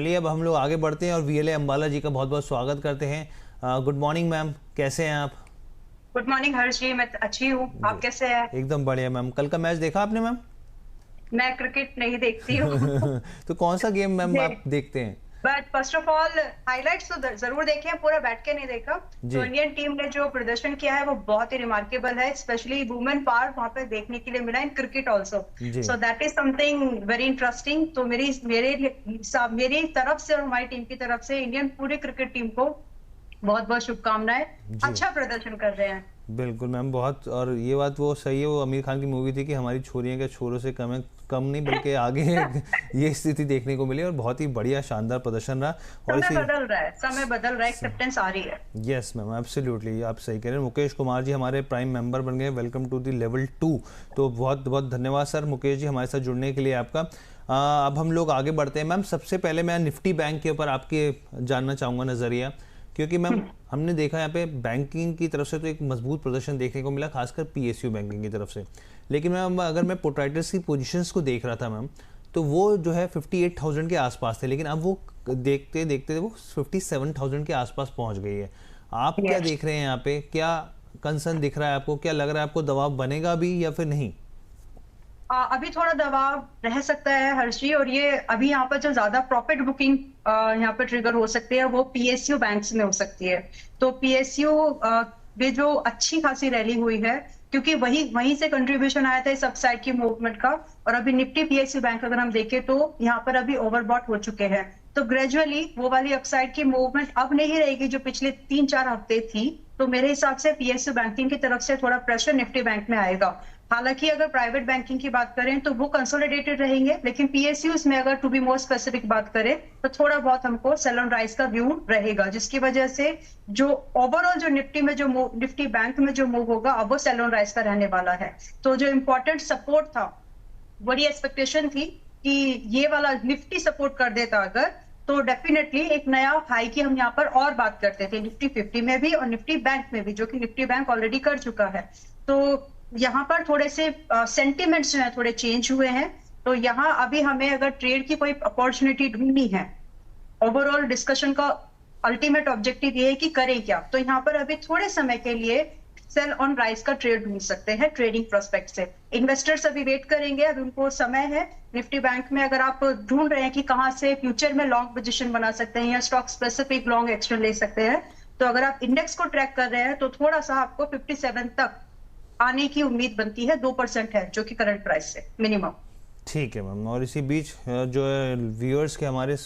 चलिए अब हम लोग आगे बढ़ते हैं और वीएलए अंबाला जी का बहुत बहुत स्वागत करते हैं। गुड मॉर्निंग मैम, कैसे हैं आप? गुड मॉर्निंग हर्ष जी। मैं अच्छी हूँ, जी, आप कैसे हैं? एकदम बढ़िया मैम। कल का मैच देखा आपने मैम? मैं क्रिकेट नहीं देखती हूँ। तो कौन सा गेम मैम जी, आप देखते हैं? But first of all highlights तो जरूर देखे हैं, पूरा बैठ के नहीं देखा। तो जी इंडियन टीम ने जो प्रदर्शन किया है वो बहुत ही रिमार्केबल है, स्पेशली वुमेन पार्ट वहां पे देखने के लिए मिला इन क्रिकेट ऑल्सो। जी। So that is something very interesting. तो मेरी तरफ से और हमारी टीम की तरफ से इंडियन पूरी क्रिकेट टीम को बहुत बहुत शुभकामनाएं। जी अच्छा प्रदर्शन कर रहे हैं। बिल्कुल मैम, बहुत। और ये बात वो सही है, वो आमिर खान की मूवी थी कि हमारी छोरियां क्या छोरों से कम है, कम नहीं बल्कि आगे है। ये स्थिति देखने को मिली और बहुत ही बढ़िया शानदार प्रदर्शन रहा। और समय इसी बदल रहा है, समय बदल रहा है, एक्सेप्टेंस आ रही है। यस मैम, एब्सोल्युटली आप सही कह रहे हैं। मुकेश कुमार जी हमारे प्राइम मेंबर बन गए, वेलकम टू दी लेवल 2। तो बहुत बहुत धन्यवाद सर मुकेश जी हमारे साथ जुड़ने के लिए आपका। अब हम लोग आगे बढ़ते हैं मैम। सबसे पहले मैं निफ्टी बैंक के ऊपर आपके जानना चाहूँगा नज़रिया, क्योंकि मैम हमने देखा यहाँ पे बैंकिंग की तरफ से तो एक मजबूत प्रदर्शन देखने को मिला, खासकर पीएसयू बैंकिंग की तरफ से। लेकिन मैम अगर मैं प्रोप्राइटर्स की पोजीशंस को देख रहा था मैम, तो वो जो है 58,000 के आसपास थे, लेकिन अब वो देखते देखते वो 57,000 के आसपास पहुंच गई है। आप क्या यस। देख रहे हैं यहाँ पे? क्या कंसर्न दिख रहा है आपको? क्या लग रहा है आपको दबाव बनेगा भी या फिर नहीं? अभी थोड़ा दबाव रह सकता है हर्षी, और ये अभी यहाँ पर जो ज्यादा प्रॉफिट बुकिंग यहाँ पर ट्रिगर हो सकती है वो पीएसयू बैंक्स में हो सकती है। तो पीएसयू में जो अच्छी खासी रैली हुई है, क्योंकि वही वहीं से कंट्रीब्यूशन आया था इस अपसाइड की मूवमेंट का। और अभी निफ्टी पीएसयू बैंक अगर हम देखें तो यहाँ पर अभी ओवरबॉट हो चुके हैं। तो ग्रेजुअली वो वाली अपसाइड की मूवमेंट अब नहीं रहेगी जो पिछले 3-4 हफ्ते थी। तो मेरे हिसाब से पीएसयू बैंकिंग की तरफ से थोड़ा प्रेशर निफ्टी बैंक में आएगा। हालांकि अगर प्राइवेट बैंकिंग की बात करें तो वो कंसोलिडेटेड रहेंगे, लेकिन पीएसयूज में अगर टू बी मोर स्पेसिफिक बात करें तो थोड़ा बहुत हमको सेल ऑन राइज का व्यू रहेगा, जिसकी वजह से जो ओवरऑल जो निफ्टी में जो निफ्टी बैंक में जो मूव होगा अब वो सेल ऑन राइज का रहने वाला है। तो जो इंपॉर्टेंट सपोर्ट था, बड़ी एक्सपेक्टेशन थी कि ये वाला निफ्टी सपोर्ट कर देता अगर, तो डेफिनेटली एक नया हाई की हम यहाँ पर और बात करते थे, निफ्टी 50 में भी और निफ्टी बैंक में भी, जो कि निफ्टी बैंक ऑलरेडी कर चुका है। तो यहाँ पर थोड़े से सेंटिमेंट्स जो है थोड़े चेंज हुए हैं। तो यहाँ अभी हमें अगर ट्रेड की कोई अपॉर्चुनिटी ढूंढनी है, ओवरऑल डिस्कशन का अल्टीमेट ऑब्जेक्टिव ये है कि करें क्या, तो यहाँ पर अभी थोड़े समय के लिए सेल ऑन राइज का ट्रेड ढूंढ सकते हैं ट्रेडिंग प्रोस्पेक्ट से। इन्वेस्टर्स अभी वेट करेंगे, अभी उनको समय है। निफ्टी बैंक में अगर आप ढूंढ रहे हैं कि कहां से फ्यूचर में लॉन्ग पोजीशन बना सकते हैं या स्टॉक स्पेसिफिक लॉन्ग एक्शन ले सकते हैं, तो अगर आप इंडेक्स को ट्रैक कर रहे हैं तो थोड़ा सा आपको 57 तक आने की उम्मीद बनती है। 2% है जो कि करंट प्राइस से मिनिमम। ठीक है मैम। और इसी बीच जो है व्यूअर्स के हमारे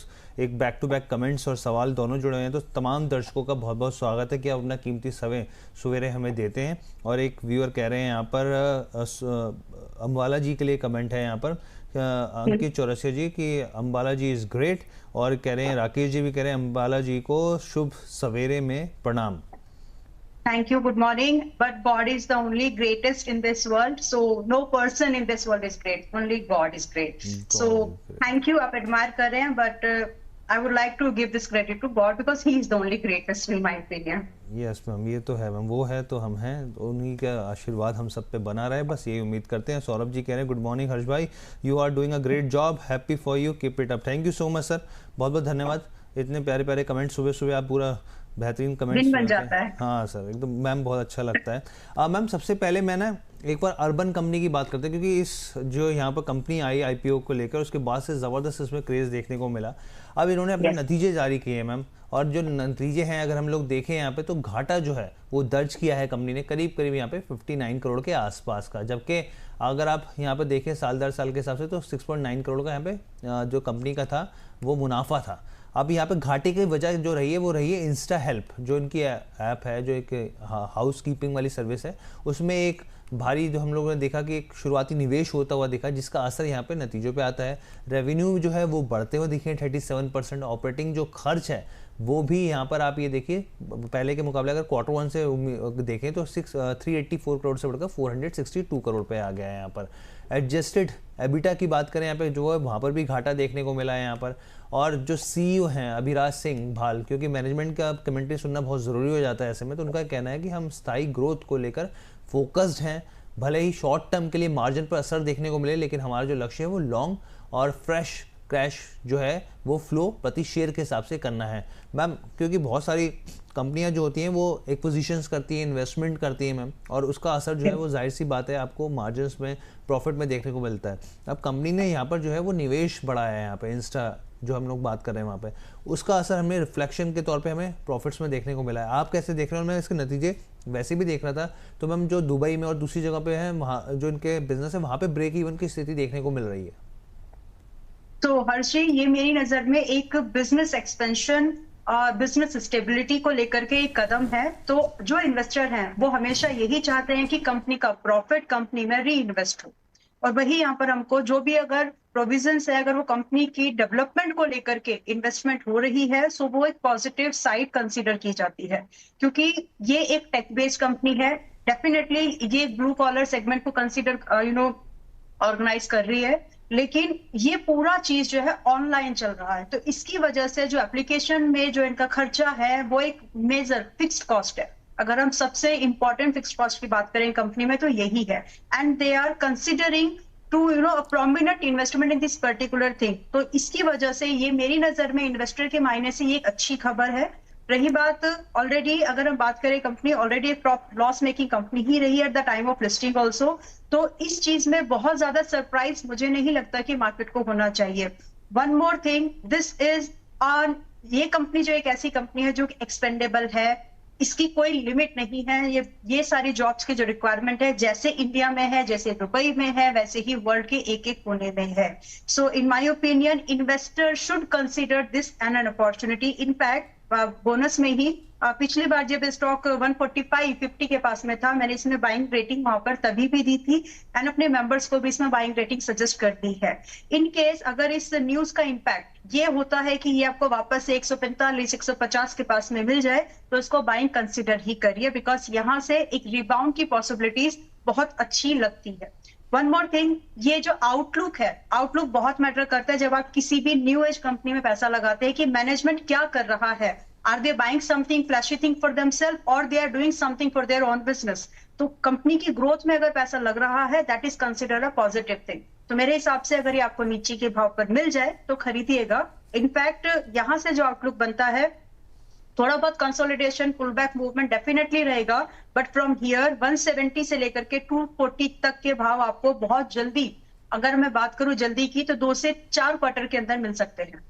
एक बैक टू बैक कमेंट्स और सवाल दोनों जुड़े हुए हैं, तो तमाम दर्शकों का बहुत बहुत स्वागत है कि आप अपना कीमती सवेरे हमें देते हैं। और एक व्यूअर कह रहे हैं यहाँ पर अम्बाला जी के लिए कमेंट है यहाँ पर, अंकित चौरसिया जी कि अम्बाला जी इज़ ग्रेट। और कह रहे हैं, राकेश जी भी कह रहे हैं अम्बाला जी को शुभ सवेरे में प्रणाम। Thank you. Good morning. But God is the only greatest in this world. So no person in this world is great. Only God is great. So God is great. thank you. आप admire कर रहे हैं, but I would like to give this credit to God because He is the only greatest in my opinion. Yes ma'am, ये तो है ma'am, वो है तो हम हैं, उन्हीं का आशीर्वाद हम सब पे बना रहे, बस यही उम्मीद करते हैं। सौरभ जी कह रहे हैं गुड मॉर्निंग हर्ष भाई, you are doing a great job, happy for you, keep it up. Thank you so much sir, बहुत बहुत धन्यवाद। इतने प्यारे प्यारे कमेंट सुबह सुबह, आप पूरा बेहतरीन कमेंट्स दिन बन सुनाते जाता हैं। है। हाँ सर, एकदम मैम, बहुत अच्छा लगता है। मैम सबसे पहले मैं ना एक बार अर्बन कंपनी की बात करते हैं, क्योंकि इस जो यहाँ पर कंपनी आई आईपीओ को लेकर, उसके बाद से ज़बरदस्त इसमें क्रेज़ देखने को मिला। अब इन्होंने अपने Yes. नतीजे जारी किए हैं मैम, और जो नतीजे हैं अगर हम लोग देखें यहाँ पे, तो घाटा जो है वो दर्ज किया है कंपनी ने करीब करीब यहाँ पे 59 करोड़ के आसपास का। जबकि अगर आप यहाँ पे देखें साल दर साल के हिसाब से, तो 6.9 करोड़ का यहाँ पे जो कंपनी का था वो मुनाफा था। अब यहाँ पे घाटे की वजह जो रही है वो रही है इंस्टा हेल्प, जो इनकी ऐप है, जो एक हाउस कीपिंग वाली सर्विस है। उसमें एक भारी जो हम लोगों ने देखा कि एक शुरुआती निवेश होता हुआ दिखा, जिसका असर यहाँ पे नतीजों पे आता है। रेवेन्यू जो है वो बढ़ते हुए दिखे 37%। ऑपरेटिंग जो खर्च है वो भी यहाँ पर आप ये देखिए, पहले के मुकाबले अगर Q1 से देखें तो 384 करोड़ से बढ़कर 462 करोड़ पे आ गया है यहाँ पर। एडजस्टेड एबिटा की बात करें यहाँ पे जो है, वहाँ पर भी घाटा देखने को मिला है यहाँ पर। और जो सीईओ हैं अभिराज सिंह भाल, क्योंकि मैनेजमेंट का कमेंट्री सुनना बहुत ज़रूरी हो जाता है ऐसे में, तो उनका कहना है कि हम स्थायी ग्रोथ को लेकर फोकस्ड हैं। भले ही शॉर्ट टर्म के लिए मार्जिन पर असर देखने को मिले, लेकिन हमारा जो लक्ष्य है वो लॉन्ग और फ्रेश कैश जो है वो फ्लो प्रति शेयर के हिसाब से करना है मैम, क्योंकि बहुत सारी कंपनियां जो होती हैं वो एक्विजिशंस करती हैं, इन्वेस्टमेंट करती हैं मैम, और उसका असर जो है वो जाहिर सी बात है आपको मार्जिन्स में, प्रॉफिट में देखने को मिलता है। अब कंपनी ने यहाँ पर जो है वो निवेश बढ़ाया है, यहाँ पे इंस्टा जो हम लोग बात कर रहे हैं वहाँ पे, उसका असर हमें रिफ्लेक्शन के तौर पे हमें प्रॉफिट्स में देखने को मिला है। आप कैसे देख रहे हो? मैं इसके नतीजे वैसे भी देख रहा था, तो मैम जो दुबई में और दूसरी जगह पे है वहाँ जो इनके बिजनेस है वहाँ पे ब्रेक इवन की स्थिति देखने को मिल रही है। तो हर्षी, ये मेरी नजर में एक बिजनेस एक्सपेंशन, बिजनेस स्टेबिलिटी को लेकर के एक कदम है। तो जो इन्वेस्टर हैं वो हमेशा यही चाहते हैं कि कंपनी का प्रॉफिट कंपनी में री इन्वेस्ट हो, और वही यहाँ पर हमको जो भी अगर प्रोविजंस है, अगर वो कंपनी की डेवलपमेंट को लेकर के इन्वेस्टमेंट हो रही है, सो वो एक पॉजिटिव साइड कंसीडर की जाती है, क्योंकि ये एक टेक बेस्ड कंपनी है। डेफिनेटली ये ब्लू कॉलर सेगमेंट को कंसीडर ऑर्गेनाइज कर रही है, लेकिन ये पूरा चीज जो है ऑनलाइन चल रहा है, तो इसकी वजह से जो एप्लीकेशन में जो इनका खर्चा है वो एक मेजर फिक्स्ड कॉस्ट है। अगर हम सबसे इंपॉर्टेंट फिक्स्ड कॉस्ट की बात करें कंपनी में तो यही है, and they are considering to a prominent investment in this particular thing. तो इसकी वजह से ये मेरी नजर में इन्वेस्टर के मायने से ये एक अच्छी खबर है। रही बात ऑलरेडी, अगर हम बात करें, कंपनी ऑलरेडी एक लॉस मेकिंग कंपनी ही रही at the time of listing also, तो इस चीज में बहुत ज्यादा सरप्राइज मुझे नहीं लगता कि मार्केट को होना चाहिए। One more thing, this is on, ये कंपनी जो एक ऐसी कंपनी है जो एक्सपेंडेबल है, इसकी कोई लिमिट नहीं है। ये सारी जॉब्स की जो रिक्वायरमेंट है, जैसे इंडिया में है, जैसे दुबई में है, वैसे ही वर्ल्ड के एक एक कोने में है। So in my opinion investor should consider this an opportunity. In fact bonus में ही पिछली बार जब स्टॉक 145-50 के पास में था, मैंने इसमें बाइंग रेटिंग वहां पर तभी भी दी थी, एंड अपने मेंबर्स को भी इसमें बाइंग रेटिंग सजेस्ट कर दी है। इन केस अगर इस न्यूज का इम्पैक्ट ये होता है कि ये आपको वापस से 145-150 के पास में मिल जाए, तो इसको बाइंग कंसिडर ही करिए, बिकॉज यहाँ से एक रिबाउंड की पॉसिबिलिटीज बहुत अच्छी लगती है। वन मोर थिंग, ये जो आउटलुक है, आउटलुक बहुत मैटर करता है जब आप किसी भी न्यू एज कंपनी में पैसा लगाते हैं, कि मैनेजमेंट क्या कर रहा है। Are they buying something flashy thing for themselves और they are doing something for their own business. तो कंपनी की ग्रोथ में अगर पैसा लग रहा है, that is consider a positive thing. तो मेरे हिसाब से अगर ये आपको नीचे के भाव पर मिल जाए तो खरीदिएगा। इनफैक्ट यहाँ से जो आउटलुक बनता है, थोड़ा बहुत consolidation, pull back movement definitely रहेगा, बट फ्रॉम हियर 170 से लेकर के 240 तक के भाव आपको बहुत जल्दी, अगर मैं बात करूं जल्दी की, तो 2 से 4 क्वार्टर के अंदर मिल सकते हैं।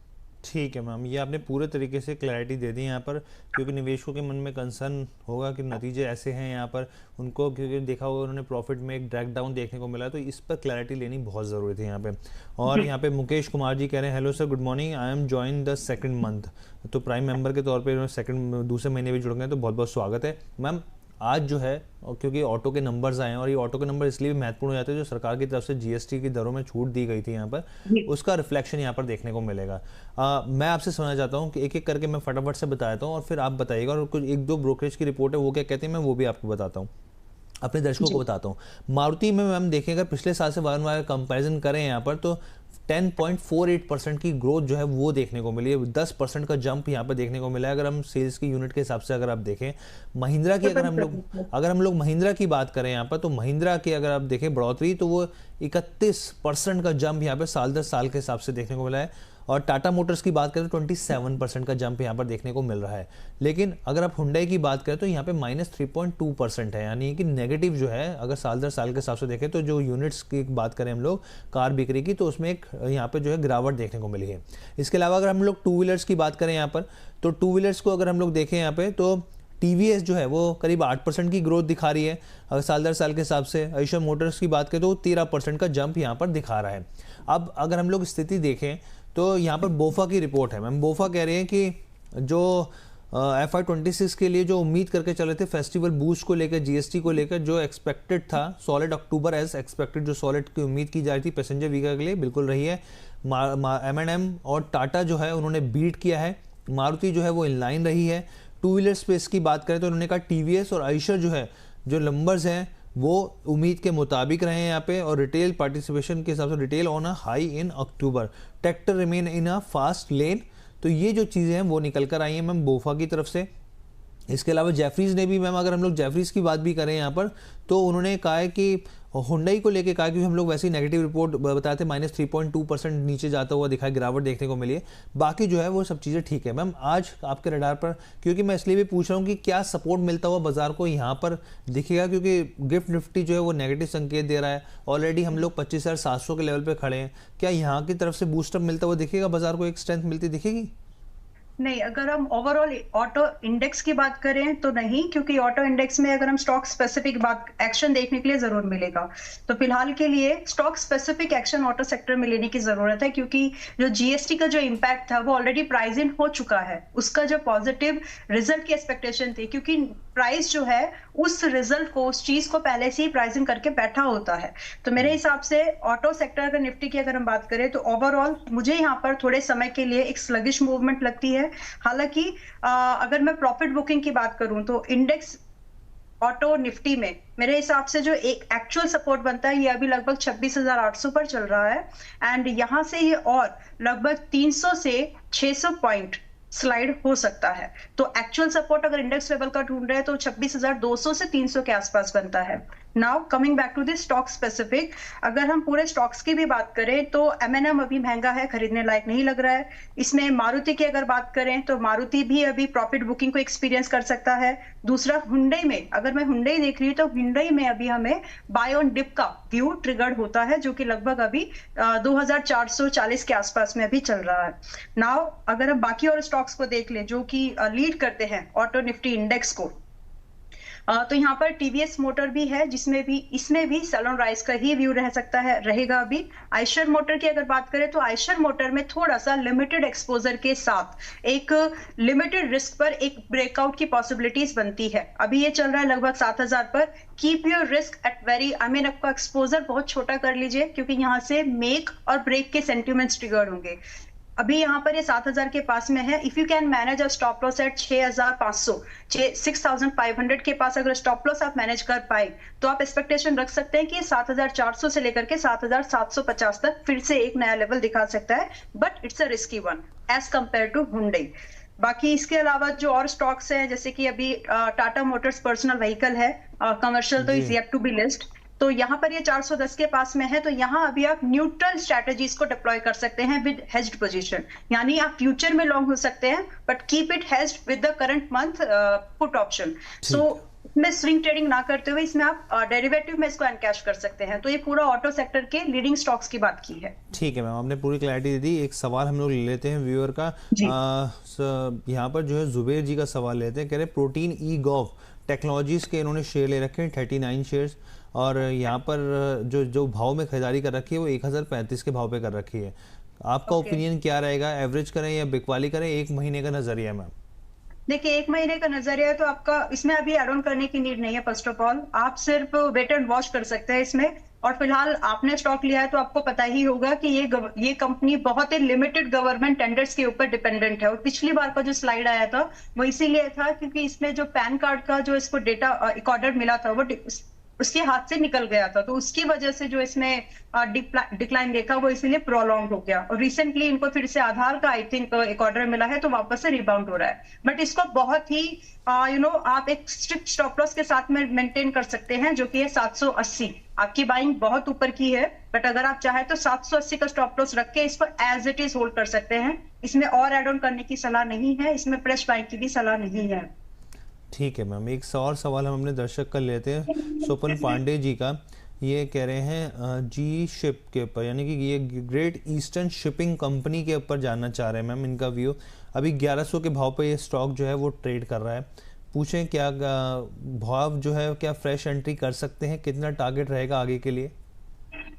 ठीक है मैम, ये आपने पूरे तरीके से क्लैरिटी दे दी यहाँ पर, क्योंकि निवेशकों के मन में कंसर्न होगा कि नतीजे ऐसे हैं यहाँ पर उनको, क्योंकि देखा होगा उन्होंने प्रॉफिट में एक ड्रैग डाउन देखने को मिला, तो इस पर क्लैरिटी लेनी बहुत ज़रूरी थी यहाँ पे। और यहाँ पे मुकेश कुमार जी कह रहे हैं, hello sir, good morning, I am join the second month. तो प्राइम मेंबर के तौर पे दूसरे महीने भी जुड़ गए, तो बहुत बहुत स्वागत है मैम। आज जो है, क्योंकि ऑटो के नंबर्स आए हैं, और ये ऑटो के नंबर इसलिए भी महत्वपूर्ण हो जाते हैं, जो सरकार की तरफ से जीएसटी की दरों में छूट दी गई थी यहाँ पर, उसका रिफ्लेक्शन यहाँ पर देखने को मिलेगा। मैं आपसे सुनना चाहता हूँ कि एक एक करके मैं फटाफट से बताता हूँ और फिर आप बताइएगा, और कुछ एक दो ब्रोकरेज की रिपोर्ट है वो क्या कहते हैं मैं वो भी आपको बताता हूँ, अपने दर्शकों को बताता हूँ। मारुति में मैम देखें, अगर पिछले साल से वारंवार कंपैरिजन करें यहाँ पर, तो 10.48% की ग्रोथ जो है वो देखने को मिली है, 10% का जंप यहाँ पर देखने को मिला है। अगर हम सेल्स की यूनिट के हिसाब से अगर आप देखें, महिंद्रा की अगर हम लोग महिंद्रा की बात करें यहाँ पर, तो महिंद्रा की अगर आप देखें बढ़ोतरी, तो वो 31% का जंप यहाँ पर साल दर साल के हिसाब से देखने को मिला है। और टाटा मोटर्स की बात करें तो 27% का जंप यहाँ पर देखने को मिल रहा है। लेकिन अगर आप हुंडई की बात करें तो यहाँ पे -3.2% है, यानी कि नेगेटिव जो है, अगर साल दर साल के हिसाब से देखें तो जो यूनिट्स की बात करें हम लोग कार बिक्री की, तो उसमें एक यहाँ पे जो है गिरावट देखने को मिली है। इसके अलावा अगर हम लोग टू व्हीलर्स की बात करें यहाँ पर, तो टू व्हीलर्स को अगर हम लोग देखें यहाँ पे, तो टीवीएस जो है वो करीब 8% की ग्रोथ दिखा रही है अगर साल दर साल के हिसाब से। आयशर मोटर्स की बात करें तो 13% का जंप यहाँ पर दिखा रहा है। अब अगर हम लोग स्थिति देखें तो यहाँ पर बोफा की रिपोर्ट है मैम। बोफा कह रहे हैं कि जो FY26 के लिए जो उम्मीद करके चले थे फेस्टिवल बूस्ट को लेकर, जीएसटी को लेकर, जो एक्सपेक्टेड था सॉलिड अक्टूबर एज एक्सपेक्टेड, जो सॉलिड की उम्मीद की जा रही थी पैसेंजर व्हीकल के लिए, बिल्कुल रही है। M&M और टाटा जो है उन्होंने बीट किया है, मारुति जो है वो इनलाइन रही है। टू व्हीलर स्पेस की बात करें तो उन्होंने कहा टीवीएस और आयशर जो है, जो नंबर्स हैं वो उम्मीद के मुताबिक रहे हैं यहाँ पे। और रिटेल पार्टिसिपेशन के हिसाब से retail on a high in October, tractor remain in a fast lane. तो ये जो चीज़ें हैं वो निकल कर आई हैं मैम बोफा की तरफ से। इसके अलावा जेफरीज ने भी, मैम अगर हम लोग जेफरीज की बात भी करें यहाँ पर, तो उन्होंने कहा है कि हुंडई को लेके कहा, क्योंकि हम लोग वैसे ही नेगेटिव रिपोर्ट बताए थे, -3.2% नीचे जाता हुआ दिखा, गिरावट देखने को मिली है। बाकी जो है वो सब चीज़ें ठीक है। मैम आज आपके रडार पर, क्योंकि मैं इसलिए भी पूछ रहा हूँ कि क्या सपोर्ट मिलता हुआ बाजार को यहाँ पर दिखेगा, क्योंकि गिफ्ट निफ्टी जो है वो नेगेटिव संकेत दे रहा है, ऑलरेडी हम लोग 25,700 के लेवल पर खड़े हैं। क्या यहाँ की तरफ से बूस्टअप मिलता हुआ दिखेगा, बाजार को एक स्ट्रेंथ मिलती दिखेगी? नहीं, अगर हम ओवरऑल ऑटो इंडेक्स की बात करें तो नहीं, क्योंकि ऑटो इंडेक्स में अगर हम स्टॉक स्पेसिफिक बात एक्शन देखने के लिए जरूर मिलेगा। तो फिलहाल के लिए stock specific action auto sector में लेने की जरूरत है, क्योंकि जो जीएसटी का जो इम्पैक्ट था वो ऑलरेडी प्राइस इन हो चुका है। उसका जो पॉजिटिव रिजल्ट की एक्सपेक्टेशन थी, क्योंकि प्राइस जो है उस रिजल्ट को, उस चीज को पहले से ही प्राइसिंग करके बैठा होता है। तो मेरे हिसाब से ऑटो सेक्टर का निफ्टी की अगर हम बात करें तो ओवरऑल मुझे यहाँ पर थोड़े समय के लिए एक स्लगिश मूवमेंट लगती है। हालांकि अगर मैं प्रॉफिट बुकिंग की बात करूं तो इंडेक्स ऑटो निफ्टी में मेरे हिसाब से जो एक एक्चुअल सपोर्ट बनता है, ये अभी लगभग 26,800 पर चल रहा है। एंड यहां से ये और लगभग 300 से 600 पॉइंट स्लाइड हो सकता है। तो एक्चुअल सपोर्ट अगर इंडेक्स लेवल का ढूंढ रहे हैं तो 26,200 से 300 के आसपास बनता है। Now coming back to this stock specific, अगर हम पूरे स्टॉक्स की भी बात करें तो एमएनएम अभी महंगा है, खरीदने लायक नहीं लग रहा है। इसमें मारुति की अगर बात करें तो मारुति भी अभी प्रॉफिट बुकिंग को एक्सपीरियंस कर सकता है। दूसरा हुंडई में, अगर मैं हुंडई देख रही हूँ तो हुंडई में अभी हमें बाय ऑन डिप का व्यू ट्रिगर्ड होता है, जो कि लगभग अभी 2440 के आसपास में अभी चल रहा है। नाउ अगर हम बाकी और स्टॉक्स को देख ले जो कि लीड करते हैं ऑटो निफ्टी इंडेक्स को, तो यहाँ पर टीवीएस मोटर भी है, इसमें भी सेल ऑन राइज का ही व्यू रह सकता है, रहेगा अभी। आयशर मोटर की अगर बात करें तो आयशर मोटर में थोड़ा सा लिमिटेड एक्सपोजर के साथ एक लिमिटेड रिस्क पर एक ब्रेकआउट की पॉसिबिलिटीज बनती है। अभी ये चल रहा है लगभग 7,000 पर। Keep your risk at very, आपका एक्सपोजर बहुत छोटा कर लीजिए, क्योंकि यहाँ से मेक और ब्रेक के सेंटिमेंट्स ट्रिगर होंगे। अभी यहाँ पर ये 7,000 के पास में है। If you can manage a stop loss at 6,500, 6,500 के पास अगर स्टॉप लॉस आप मैनेज कर पाए तो आप एक्सपेक्टेशन रख सकते हैं कि 7,400 से लेकर के 7,750 तक फिर से एक नया लेवल दिखा सकता है, but it's a risky one as compare to Hyundai. बाकी इसके अलावा जो और स्टॉक्स हैं, जैसे कि अभी टाटा मोटर्स पर्सनल व्हीकल है, कमर्शियल तो is yet to be list, तो यहाँ पर ये 410 के पास में है। तो यहाँ अभी आप न्यूट्रल स्ट्रैटेजीज को डिप्लॉय कर सकते हैं विद हेज्ड पोजीशन, यानी आप फ्यूचर में लॉन्ग हो सकते हैं but keep it hedged with the current month put option. So इसमें स्विंग ट्रेडिंग ना करते हुए इसमें आप डेरिवेटिव में इसको एनकैश कर सकते हैं। तो ये पूरा ऑटो सेक्टर के लीडिंग स्टॉक्स की बात की है। ठीक है मैम, आपने पूरी क्लैरिटी दे दी। एक सवाल हम लोग ले लेते हैं व्यूअर का। यहाँ पर जो है जुबेर जी का सवाल लेते हैं, कह रहे प्रोटीन ई गॉव टेक्नोलॉजीज के इन्होंने शेयर ले रखे हैं 39 शेयर्स, और यहाँ पर जो भाव में खरीदारी कर रखी है वो 1035 के भाव पे कर रखी है। आपका ओपिनियन क्या रहेगा, एवरेज करें या बिकवाली करें, एक महीने का नजरिया मैम? देखिए, एक महीने का नजरिया है तो आपका इसमें अभी एड ऑन करने की नीड नहीं है। फर्स्ट ऑफ ऑल आप सिर्फ वेट एंड वॉच कर सकते हैं इसमें। और फिलहाल आपने स्टॉक लिया है तो आपको पता ही होगा कि ये कंपनी बहुत ही लिमिटेड गवर्नमेंट टेंडर्स के ऊपर डिपेंडेंट है। और पिछली बार का जो स्लाइड आया था वो इसीलिए था क्योंकि इसमें जो पैन कार्ड का जो इसको डेटा एक ऑर्डर मिला था वो उसके हाथ से निकल गया था, तो उसकी वजह से जो इसमें डिक्लाइन देखा वो इसीलिए प्रोलॉन्ग हो गया। और रिसेंटली इनको फिर से आधार का आई थिंक एक ऑर्डर मिला है तो वापस से रिबाउंड हो रहा है। बट इसको बहुत ही आप एक स्ट्रिक्ट स्टॉप लॉस के साथ में मेंटेन कर सकते हैं, जो कि है 780। आपकी बाइंग बहुत ऊपर की है, बट अगर आप चाहे तो 780 का स्टॉप लॉस रख के इसको एज इट इज होल्ड कर सकते हैं। इसमें और एड ऑन करने की सलाह नहीं है, इसमें फ्रेश बाइंग की भी सलाह नहीं है। ठीक है मैम, एक और सवाल हम अपने दर्शक का लेते हैं, स्वपन पांडे जी का। ये कह रहे हैं जी शिप के ऊपर, यानी कि ये ग्रेट ईस्टर्न शिपिंग कंपनी के ऊपर जानना चाह रहे हैं मैम इनका व्यू। अभी 1100 के भाव पे ये स्टॉक जो है वो ट्रेड कर रहा है। पूछें क्या भाव जो है, क्या फ्रेश एंट्री कर सकते हैं, कितना टारगेट रहेगा आगे के लिए?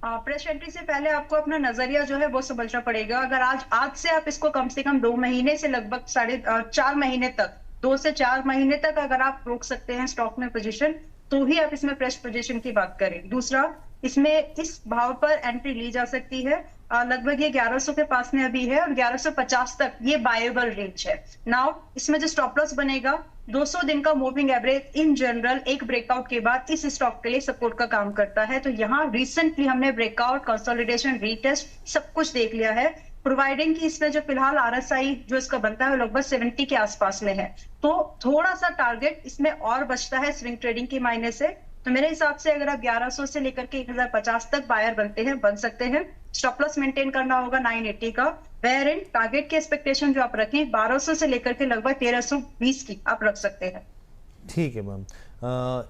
फ्रेश एंट्री से पहले आपको अपना नजरिया जो है वो समझना पड़ेगा। अगर आज से आप इसको कम से कम 2 महीने से लगभग 4.5 महीने तक, 2 से 4 महीने तक अगर आप रोक सकते हैं स्टॉक में पोजीशन, तो ही आप इसमें फ्रेश पोजीशन की बात करें। दूसरा, इसमें इस भाव पर एंट्री ली जा सकती है, लगभग ये 1100 के पास में अभी है और 1150 तक ये बायबल रेंज है। नाउ इसमें जो स्टॉप लॉस बनेगा 200 दिन का मूविंग एवरेज इन जनरल एक ब्रेकआउट के बाद इस स्टॉक के लिए सपोर्ट का काम करता है। तो यहाँ रिसेंटली हमने ब्रेकआउट, कंसोलिडेशन, रीटेस्ट सब कुछ देख लिया है। प्रोवाइडिंग की इसमें जो फिलहाल आरएसआई जो इसका बनता है वो लगभग 70 के आसपास में है। तो थोड़ा सा टारगेट इसमें और बचता है स्विंग ट्रेडिंग की मायने से। तो मेरे हिसाब से अगर आप 1100 से लेकर के 1050 तक बायर बन सकते हैं। स्टॉप लॉस मेंटेन करना होगा 980 का। वेयर इन टारगेट की एक्सपेक्टेशन जो आप रखें 1200 से लेकर के लगभग 1320 की आप रख सकते हैं। ठीक है मैम।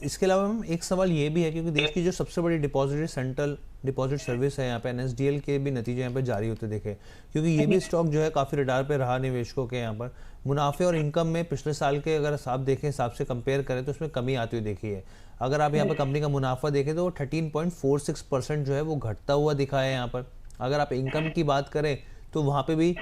इसके अलावा मैम एक सवाल ये भी है, क्योंकि देश की जो सबसे बड़ी डिपॉजिटरी सेंट्रल डिपॉजिट सर्विस है यहाँ पे एनएसडीएल के भी नतीजे यहाँ पे जारी होते देखे, क्योंकि ये भी स्टॉक जो है काफ़ी रडार पे रहा निवेशकों के। यहाँ पर मुनाफे और इनकम में पिछले साल के अगर आप देखें हिसाब से कंपेयर करें तो उसमें कमी आती हुई देखी है। अगर आप यहाँ पर कंपनी का मुनाफा देखें तो 13.46% जो है वो घटता हुआ दिखा है यहाँ पर। अगर आप इनकम की बात करें तो वहाँ पे भी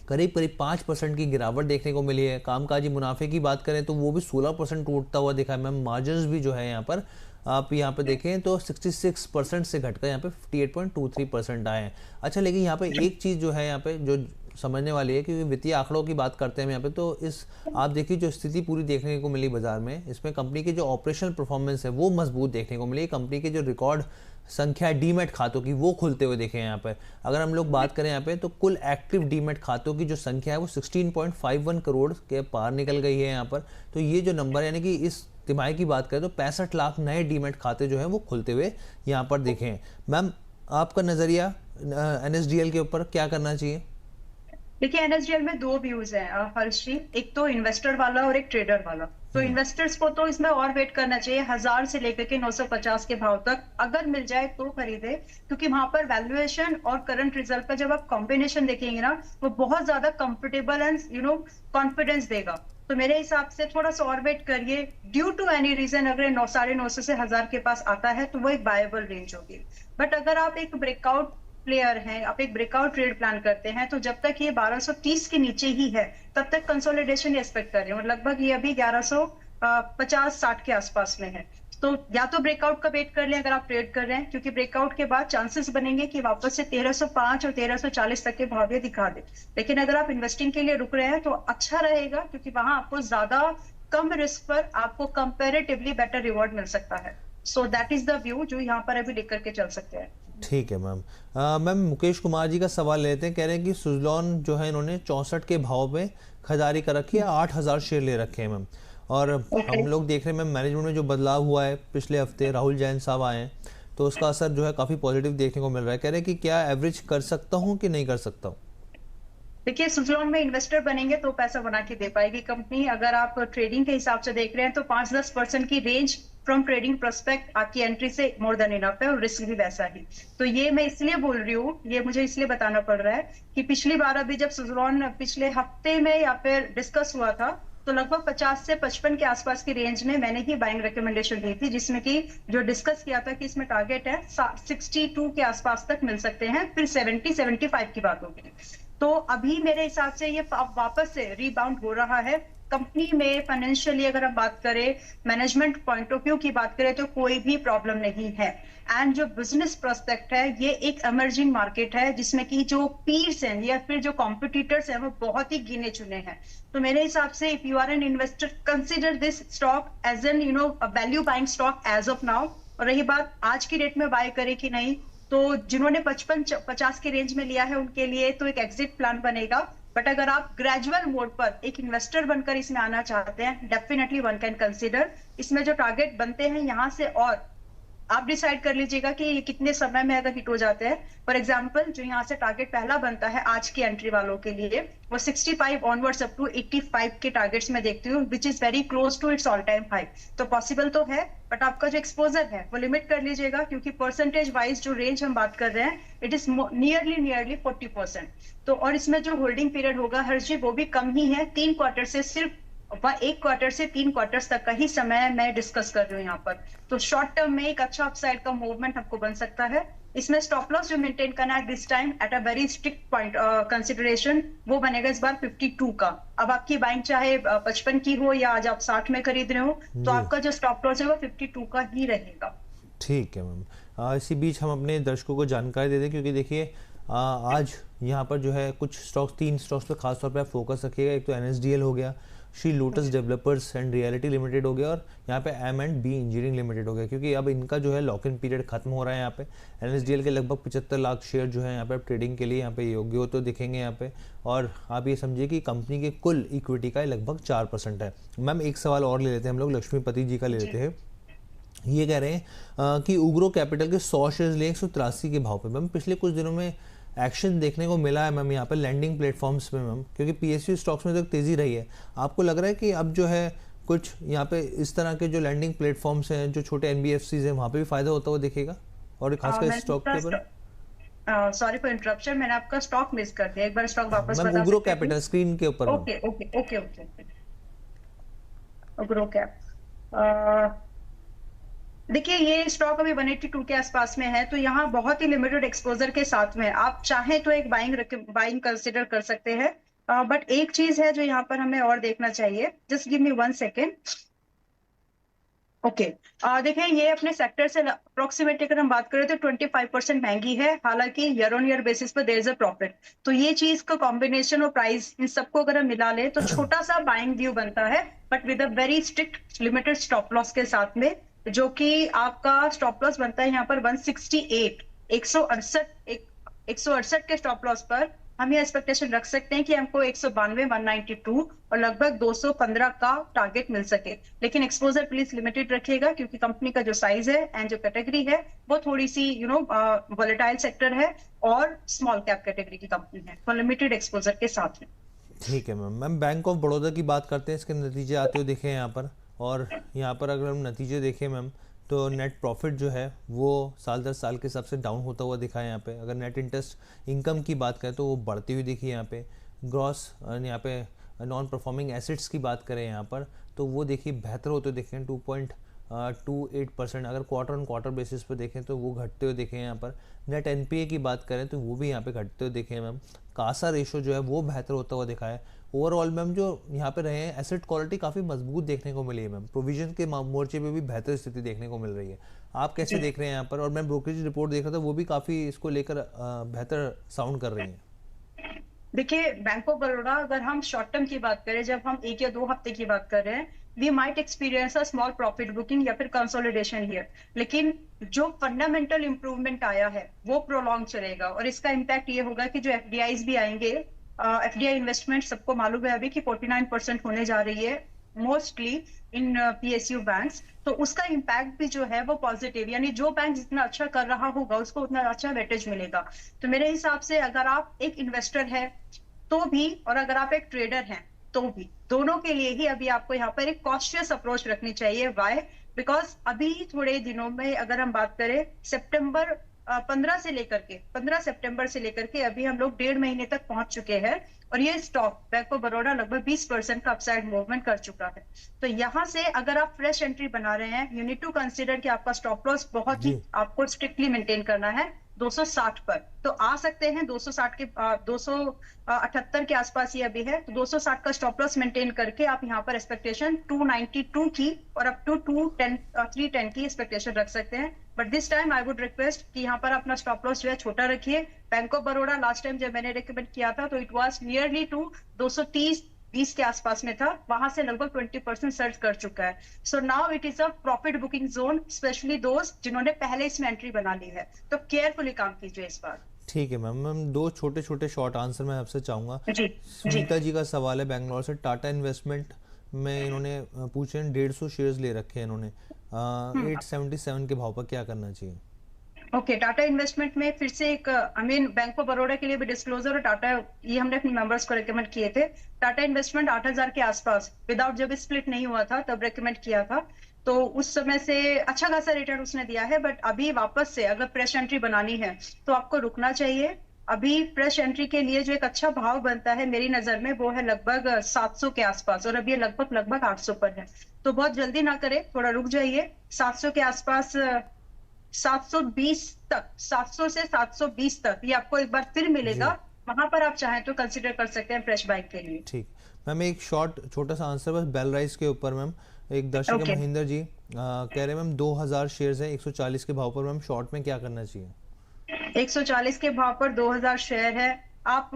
करीब करीब 5% की गिरावट देखने को मिली है। कामकाजी मुनाफे की बात करें तो वो भी 16% टूटता हुआ दिखा है मैम। मार्जिन्स भी जो है यहाँ पर आप यहाँ पे देखें तो 66% से घटकर यहाँ पे 58.23% आए हैं। अच्छा, लेकिन यहाँ पे एक चीज़ जो है यहाँ पे जो समझने वाली है, क्योंकि वित्तीय आंकड़ों की बात करते हैं यहाँ पे, तो इस आप देखिए जो स्थिति पूरी देखने को मिली बाजार में, इसमें कंपनी की जो ऑपरेशनल परफॉर्मेंस है वो मजबूत देखने को मिली। कंपनी के जो रिकॉर्ड संख्या डीमेट खातों की वो खुलते हुए देखे यहाँ पर। अगर हम लोग बात करें यहाँ पे तो कुल एक्टिव डीमेट खातों की जो संख्या है वो 16.51 करोड़ के पार निकल गई है यहाँ पर। तो ये जो नंबर यानी कि इस तिमाही की बात करें तो 65 लाख नए डीमेट खाते जो हैं वो खुलते हुए यहाँ पर दिखे हैं। मैम आपका नज़रिया एनएसडीएल के ऊपर क्या करना चाहिए? देखिए, एनएसडीएल में दो व्यूज हैं हर्षी, एक तो इन्वेस्टर वाला और एक ट्रेडर वाला। तो इन्वेस्टर्स को तो इसमें और वेट करना चाहिए 1000 से लेकर के 950 के भाव तक, अगर मिल जाए तो खरीदे, क्योंकि वहां पर वैल्यूएशन और करंट रिजल्ट का जब आप कॉम्बिनेशन देखेंगे ना वो बहुत ज्यादा कंफर्टेबल एंड कॉन्फिडेंस देगा। तो मेरे हिसाब से थोड़ा सा और वेट करिए। ड्यू टू एनी रीजन अगर 950 से 1000 के पास आता है तो वो एक बायबल रेंज होगी। बट अगर आप एक ब्रेकआउट प्लेयर हैं, आप एक ब्रेकआउट ट्रेड प्लान करते हैं, तो जब तक ये 1230 के नीचे ही है तब तक कंसोलिडेशन एक्सपेक्ट कर रहे हैं। लगभग ये अभी 1150-60 के आसपास में है। तो या तो ब्रेकआउट का वेट कर लें अगर आप ट्रेड कर रहे हैं, क्योंकि ब्रेकआउट के बाद चांसेस बनेंगे कि वापस से 1305 और 1340 तक के भाव ये दिखा दे। लेकिन अगर आप इन्वेस्टिंग के लिए रुक रहे हैं तो अच्छा रहेगा, क्योंकि वहां आपको ज्यादा कम रिस्क पर आपको कंपेरेटिवली बेटर रिवॉर्ड मिल सकता है। सो दैट इज द व्यू जो यहाँ पर अभी लेकर के चल सकते हैं। ठीक है मैम। मैम मुकेश कुमार जी का सवाल लेते हैं। कह रहे हैं कि सुजलॉन जो है इन्होंने 64 के भाव में खरीदारी कर रखी है, 8000 शेयर ले रखे हैं मैम। और हम लोग देख रहे हैं मैम मैनेजमेंट में जो बदलाव हुआ है, पिछले हफ्ते राहुल जैन साहब आए हैं तो उसका असर जो है काफ़ी पॉजिटिव देखने को मिल रहा है। कह रहे हैं कि क्या एवरेज कर सकता हूँ कि नहीं कर सकता हूँ? देखिए, सुजलॉन में इन्वेस्टर बनेंगे तो पैसा बना के दे पाएगी कंपनी। अगर आप ट्रेडिंग के हिसाब से देख रहे हैं तो 5-10% की रेंज फ्रॉम ट्रेडिंग प्रोस्पेक्ट आपकी एंट्री से मोर देन इनफ है, और रिस्क भी वैसा ही। तो ये मैं इसलिए बोल रही हूँ, ये मुझे इसलिए बताना पड़ रहा है कि पिछली बार अभी जब सुजलॉन पिछले हफ्ते में या फिर डिस्कस हुआ था तो लगभग 50 से 55 के आसपास की रेंज में मैंने ही बाइंग रिकमेंडेशन दी थी, जिसमें कि जो डिस्कस किया था कि इसमें टारगेट है 62 के आसपास तक मिल सकते हैं, फिर 70-75 की बात होगी। तो अभी मेरे हिसाब से ये वापस से रीबाउंड हो रहा है। कंपनी में फाइनेंशियली अगर हम बात करें, मैनेजमेंट पॉइंट ऑफ व्यू की बात करें तो कोई भी प्रॉब्लम नहीं है। एंड जो बिजनेस प्रोस्पेक्ट है, ये एक एमर्जिंग मार्केट है जिसमें कि जो पीर्स हैं या फिर जो कॉम्पिटिटर्स हैं वो बहुत ही गिने चुने हैं। तो मेरे हिसाब से if you are an investor, consider this stock as an value buying stock as of now. और रही बात आज की डेट में बाय करे कि नहीं, तो जिन्होंने 55-50 के रेंज में लिया है उनके लिए तो एक एग्जिट प्लान बनेगा। बट अगर आप ग्रेजुअल मोड पर एक इन्वेस्टर बनकर इसमें आना चाहते हैं, डेफिनेटली वन कैन कंसीडर। इसमें जो टारगेट बनते हैं यहाँ से और आप डिसाइड कर लीजिएगा कि ये कितने समय में अगर हिट हो जाते हैं। फॉर एग्जांपल जो यहाँ से टारगेट पहला बनता है आज की एंट्री वालों के लिए, वो 65 ऑनवर्ड्स अप टू 85 के टारगेट्स में देखती हूँ, which is very close to its all time high. तो पॉसिबल तो है, बट आपका जो एक्सपोजर है वो लिमिट कर लीजिएगा, क्योंकि परसेंटेज वाइज जो रेंज हम बात कर रहे हैं इट इज नियरली 40%। तो और इसमें जो होल्डिंग पीरियड होगा हर जी वो भी कम ही है, 3 क्वार्टर से सिर्फ 1 क्वार्टर से 3 क्वार्टर्स तक का ही समय मैं डिस्कस कर रही हूँ यहाँ पर। तो शॉर्ट टर्म में एक अच्छा अपसाइड का मूवमेंट आपको बन सकता है। इसमें स्टॉप लॉस जो मेंटेन करना है this time at a very strict point consideration, वो बनेगा इस बार 52 का। अब आपकी बाइंग चाहे 55 की हो या आज आप 60 में खरीद रहे हो, तो आपका जो स्टॉप लॉस है वो 52 का ही रहेगा। ठीक है मैम। इसी बीच हम अपने दर्शकों को जानकारी दे दें, क्योंकि देखिए आज यहाँ पर जो है कुछ स्टॉक्स, 3 स्टॉक्स पे खास तौर पे आप फोकस रखिएगा। एक तो NSDL हो गया, Shri lotus developers and reality limited हो गया, और यहाँ पे M&B इंजीनियरिंग लिमिटेड हो गया, क्योंकि अब इनका जो है लॉक इन पीरियड खत्म हो रहा है। यहाँ पे NSDL के लगभग 75 लाख शेयर जो है यहाँ पे ट्रेडिंग के लिए यहाँ पे योग्य हो तो दिखेंगे यहाँ पे। और आप ये समझिए कि कंपनी के कुल इक्विटी का लगभग 4% है। मैम एक सवाल और ले लेते हैं हम लोग, लक्ष्मीपति जी का ले लेते हैं। ये कह रहे हैं कि उग्रो कैपिटल के 100 शेयर लिए 183 के भाव पे। मैम पिछले कुछ दिनों में एक्शन देखने को मिला है मैम यहाँ पे लैंडिंग प्लेटफॉर्म्स में मैम, क्योंकि PSU स्टॉक्स में तो तेज़ी रही है। आपको लग रहा है कि अब जो है कुछ यहाँ पे इस तरह के जो लैंडिंग प्लेटफॉर्म्स हैं, जो छोटे NBFCs हैं, वहाँ पे भी फायदा होता हुआ दिखेगा, और खासकर स्टॉक के ऊपर? सॉरी फॉर इंटरप्शन, मैंने आपका स्टॉक मिस कर दिया, एक बार स्टॉक वापस बता मैम उग्रो कैपिटल स्क्रीन के ऊपर। Okay okay okay okay, Ugro cap. देखिए ये स्टॉक अभी 182 के आसपास में है, तो यहाँ बहुत ही लिमिटेड एक्सपोजर के साथ में आप चाहें तो एक बाइंग कंसिडर कर सकते हैं। बट एक चीज है जो यहाँ पर हमें और देखना चाहिए, just give me 1 second. Okay, देखें ये अपने सेक्टर से अप्रोक्सीमेटली अगर हम बात करें तो 25% महंगी है, हालांकि ईयर ऑन ईयर बेसिस पर देयर इज अ प्रॉफिट। तो ये चीज का कॉम्बिनेशन और प्राइस, इन सबको अगर हम मिला ले तो छोटा सा बाइंग व्यू बनता है, but with a very strict limited stop loss के साथ में, जो कि आपका स्टॉप लॉस बनता है यहाँ पर 168, 168 के स्टॉप लॉस पर हम ये एक्सपेक्टेशन रख सकते हैं कि हमको 192, 192 और लगभग 215 का टारगेट मिल सके। लेकिन एक्सपोजर प्लीज लिमिटेड रखिएगा, क्योंकि कंपनी का जो साइज है एंड जो कैटेगरी है वो थोड़ी सी वोलेटाइल सेक्टर है और स्मॉल कैप कैटेगरी की कंपनी है, तो लिमिटेड एक्सपोजर के साथ में। ठीक है ma'am. Ma'am bank of Baroda की बात करते हैं, इसके नतीजे आते हुए देखे यहाँ पर, और यहाँ पर अगर हम नतीजे देखें मैम तो नेट प्रॉफिट जो है वो साल दर साल के हिसाब से डाउन होता हुआ दिखा है यहाँ पे। अगर नेट इंटरेस्ट इनकम की बात करें तो वो बढ़ती हुई दिखी यहाँ पे। ग्रॉस यहाँ पे नॉन परफॉर्मिंग एसेट्स की बात करें यहाँ पर तो वो देखिए बेहतर होते देखें 2.28%। अगर क्वार्टर ऑन क्वार्टर बेसिस पर देखें तो वो घटते हुए देखें यहाँ पर। नेट NPA की बात करें तो वो भी यहाँ पे घटते हुए देखें मैम। कासा रेशो जो है वो बेहतर होता हुआ दिखा है। ओवरऑल मैम जो यहाँ पे रहे हैं एसेट क्वालिटी काफ़ी मजबूत देखने को मिली है मैम। प्रोविजन के मोर्चे पे भी बेहतर स्थिति देखने को मिल रही है। आप कैसे देख रहे हैं यहाँ पर? और मैं ब्रोकरेज रिपोर्ट देख रहा था, वो भी काफ़ी इसको लेकर बेहतर साउंड कर रही है। देखिए बैंक ऑफ बड़ौदा, अगर हम शॉर्ट टर्म की बात करें, जब हम 1 या 2 हफ्ते की बात कर रहे हैं, we might experience a small profit booking या फिर कंसोलिडेशन हियर, लेकिन जो फंडामेंटल इंप्रूवमेंट आया है वो प्रोलॉन्ग चलेगा, और इसका इम्पैक्ट ये होगा कि जो FDIs भी आएंगे, FDI इन्वेस्टमेंट सबको मालूम है अभी कि 49% होने जा रही है मोस्टली इन PSU बैंक्स, तो उसका इम्पैक्ट भी जो है वो पॉजिटिव, यानी जो बैंक जितना अच्छा कर रहा होगा उसको उतना अच्छा वेटेज मिलेगा। तो मेरे हिसाब से अगर आप एक इन्वेस्टर है तो भी, और अगर आप एक ट्रेडर हैं तो भी, दोनों के लिए ही अभी आपको यहाँ पर एक कॉशियस अप्रोच रखनी चाहिए। वाई? बिकॉज अभी थोड़े दिनों में अगर हम बात करें, 15 सितंबर से लेकर के अभी हम लोग 1.5 महीने तक पहुंच चुके हैं, और ये स्टॉक बैंक ऑफ बड़ौदा लगभग 20% का अपसाइड मूवमेंट कर चुका है। तो यहाँ से अगर आप फ्रेश एंट्री बना रहे हैं, यू नीड टू कंसीडर कि आपका स्टॉप लॉस बहुत ही आपको स्ट्रिक्टली मेंटेन करना है 260 पर। तो आ सकते हैं 260 के 278 के आसपास ये अभी है, तो 260 का स्टॉप लॉस मेंटेन करके आप यहाँ पर एक्सपेक्टेशन 292 की और अप टू 310 की एक्सपेक्टेशन रख सकते हैं। But this time I would request कि यहाँ पर अपना स्टॉप लॉस जो है छोटा रखिए। Bank of Baroda last time जब मैंने रिकमेंड किया था तो इट वाज नियरली टू 230-20 के आसपास में था, वहां से लगभग 20% सर्च कर चुका है। So now it is a profit booking zone, specially दोस्त जिन्होंने पहले इसमें एंट्री बना ली है, तो केयरफुली काम कीजिए इस बार। ठीक है मैम। मैम 2 छोटे शॉर्ट आंसर मैं आपसे चाहूंगा। सुनीता जी का सवाल है बेंगलोर से, टाटा इन्वेस्टमेंट में इन्होंने पूछे 150 शेयर्स ले रखे हैं इन्होंने, 877 के भाव पर क्या करना चाहिए? ओके, टाटा इन्वेस्टमेंट में फिर से एक बैंक ऑफ बड़ौदा के लिए भी डिस्क्लोजर, और टाटा ये हमने अपने मेंबर्स को रेकमेंड किए थे। टाटा इन्वेस्टमेंट 8000 के आसपास विदाउट, जब स्प्लिट नहीं हुआ था तब रेकमेंड किया था, तो उस समय से अच्छा खासा रिटर्न उसने दिया है। बट अभी वापस से अगर फ्रेश एंट्री बनानी है तो आपको रुकना चाहिए। अभी फ्रेश एंट्री के लिए जो एक अच्छा भाव बनता है मेरी नजर में वो है लगभग 700 के आसपास, और अभी लगभग 800 पर है, तो बहुत जल्दी ना करें, थोड़ा रुक जाइए। 700 के आसपास 720 तक, 700 से 720 तक ये आपको एक बार फिर मिलेगा, वहां पर आप चाहें तो कंसीडर कर सकते हैं फ्रेश बाइक के लिए। ठीक मैम, एक छोटा सा आंसर बस बेल राइस के ऊपर मैम। एक दर्शक महेंद्र जी कह रहे हैं मैम 2000 शेयर्स है 140 के भाव पर, मैम शॉर्ट में क्या करना चाहिए? 140 के भाव पर 2000 शेयर है। आप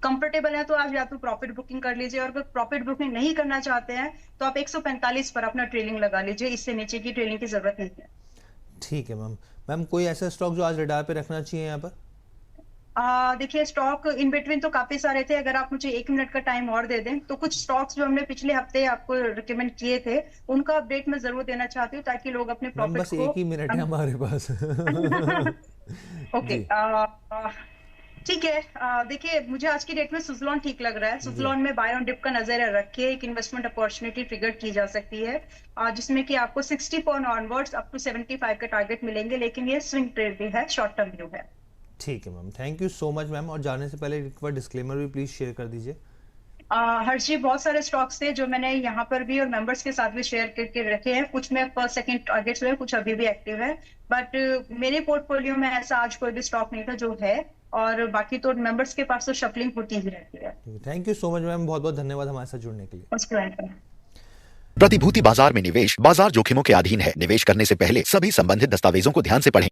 कंफर्टेबल है तो आप या तो प्रॉफिट बुकिंग कर लीजिए, और अगर प्रॉफिट बुकिंग नहीं करना चाहते हैं तो आप 145 पर अपना ट्रेलिंग लगा लीजिए, इससे नीचे की ट्रेलिंग की जरूरत नहीं है। ठीक है मैम। मैम कोई ऐसा स्टॉक जो आज रडार पे रखना चाहिए यहाँ पर? देखिए, स्टॉक इन बिटवीन तो काफी सारे थे, अगर आप मुझे 1 मिनट का टाइम और दे दें तो कुछ स्टॉक्स जो हमने पिछले हफ्ते आपको रिकमेंड किए थे उनका अपडेट मैं जरूर देना चाहती हूँ, ताकि लोग अपने मैम प्रॉफिट बस को। एक ही मिनट है हमारे पास। ओके, जी ठीक है। देखिए, मुझे आज की डेट में सुजलॉन ठीक लग रहा है। जी। सुजलॉन में बाय ऑन डिप का नजर रखिए, एक इन्वेस्टमेंट अपॉर्चुनिटी ट्रिगर की जा सकती है, जिसमें कि आपको 60 पॉइंट ऑनवर्ड्स अप टू 75 के टारगेट मिलेंगे, लेकिन ये स्विंग ट्रेड भी है, शॉर्ट टर्म व्यू है। ठीक है ma'am, thank you so much ma'am. और जाने से पहले एक बार डिस्क्लेमर भी प्लीज़ शेयर कर दीजिए। हर्षी, बहुत सारे स्टॉक्स थे जो मैंने यहाँ पर भी और मेंबर्स के साथ भी शेयर करके रखे हैं। कुछ में पर सेकंड टारगेट्स हुए, कुछ अभी भी एक्टिव है, बट मेरे पोर्टफोलियो में ऐसा आज कोई भी स्टॉक नहीं था जो है, और बाकी तो मेंबर्स के पास तो शफलिंग होती ही रहती है। Thank you so much ma'am, बहुत बहुत धन्यवाद हमारे साथ जुड़ने के लिए। उसके बाद प्रतिभूति बाजार में निवेश बाजार जोखिमों के अधीन है। निवेश करने से पहले सभी संबंधित दस्तावेजों को ध्यान से पढ़ें।